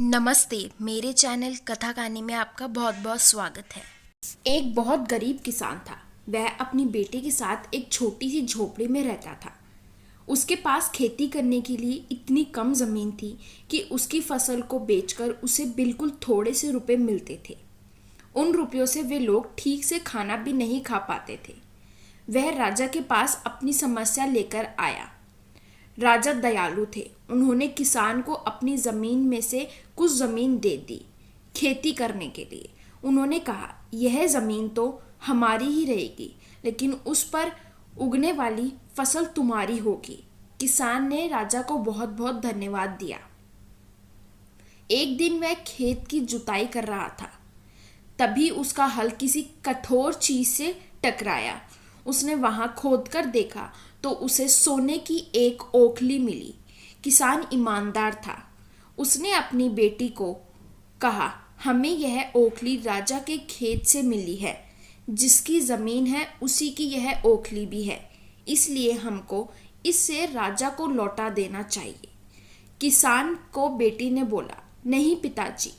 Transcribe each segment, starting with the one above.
नमस्ते, मेरे चैनल कथा कहानी में आपका बहुत बहुत स्वागत है। एक बहुत गरीब किसान था। वह अपनी बेटे के साथ एक छोटी सी झोपड़ी में रहता था। उसके पास खेती करने के लिए इतनी कम ज़मीन थी कि उसकी फसल को बेचकर उसे बिल्कुल थोड़े से रुपए मिलते थे। उन रुपयों से वे लोग ठीक से खाना भी नहीं खा पाते थे। वह राजा के पास अपनी समस्या लेकर आया। राजा दयालु थे। उन्होंने किसान को अपनी ज़मीन में से कुछ ज़मीन दे दी खेती करने के लिए। उन्होंने कहा, यह ज़मीन तो हमारी ही रहेगी, लेकिन उस पर उगने वाली फसल तुम्हारी होगी। किसान ने राजा को बहुत बहुत धन्यवाद दिया। एक दिन वह खेत की जुताई कर रहा था। तभी उसका हल किसी कठोर चीज़ से टकराया। उसने वहां खोदकर देखा तो उसे सोने की एक ओखली मिली। किसान ईमानदार था। उसने अपनी बेटी को कहा, हमें यह ओखली राजा के खेत से मिली है। जिसकी ज़मीन है उसी की यह ओखली भी है, इसलिए हमको इससे राजा को लौटा देना चाहिए। किसान को बेटी ने बोला, नहीं पिताजी,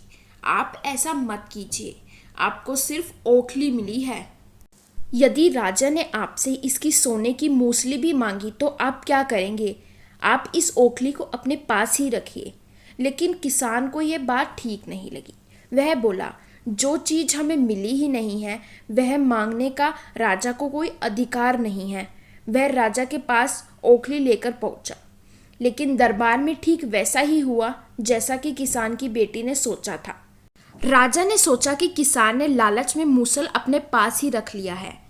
आप ऐसा मत कीजिए, आपको सिर्फ ओखली मिली है। यदि राजा ने आपसे इसकी सोने की मूसली भी मांगी तो आप क्या करेंगे? आप इस ओखली को अपने पास ही रखिए। लेकिन किसान को यह बात ठीक नहीं लगी। वह बोला, जो चीज़ हमें मिली ही नहीं है वह मांगने का राजा को कोई अधिकार नहीं है। वह राजा के पास ओखली लेकर पहुंचा। लेकिन दरबार में ठीक वैसा ही हुआ जैसा कि किसान की बेटी ने सोचा था। राजा ने सोचा कि किसान ने लालच में मूसल अपने पास ही रख लिया है।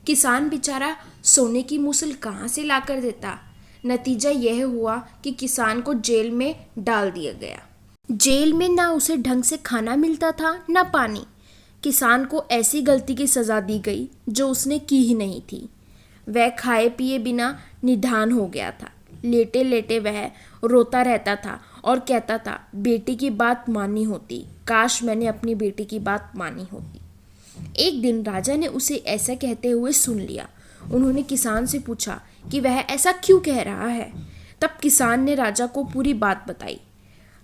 किसान बेचारा सोने की मूसल कहाँ से लाकर देता। नतीजा यह हुआ कि किसान को जेल में डाल दिया गया। जेल में ना उसे ढंग से खाना मिलता था ना पानी। किसान को ऐसी गलती की सज़ा दी गई जो उसने की ही नहीं थी। वह खाए पिए बिना निधन हो गया था। लेटे लेटे वह रोता रहता था और कहता था, बेटी की बात मानी होती, काश मैंने अपनी बेटी की बात मानी होती। एक दिन राजा ने उसे ऐसा कहते हुए सुन लिया। उन्होंने किसान से पूछा कि वह ऐसा क्यों कह रहा है। तब किसान ने राजा को पूरी बात बताई।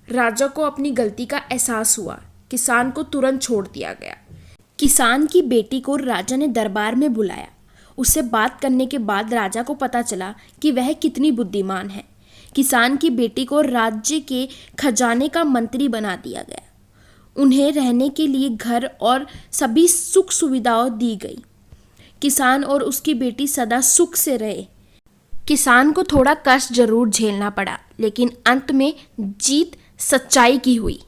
राजा को अपनी गलती का एहसास हुआ। किसान को तुरंत छोड़ दिया गया। किसान की बेटी को राजा ने दरबार में बुलाया। उससे बात करने के बाद राजा को पता चला कि वह कितनी बुद्धिमान है। किसान की बेटी को राज्य के खजाने का मंत्री बना दिया गया। उन्हें रहने के लिए घर और सभी सुख सुविधाएं दी गई। किसान और उसकी बेटी सदा सुख से रहे। किसान को थोड़ा कष्ट जरूर झेलना पड़ा, लेकिन अंत में जीत सच्चाई की हुई।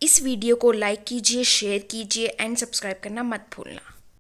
इस वीडियो को लाइक कीजिए, शेयर कीजिए एंड सब्सक्राइब करना मत भूलना।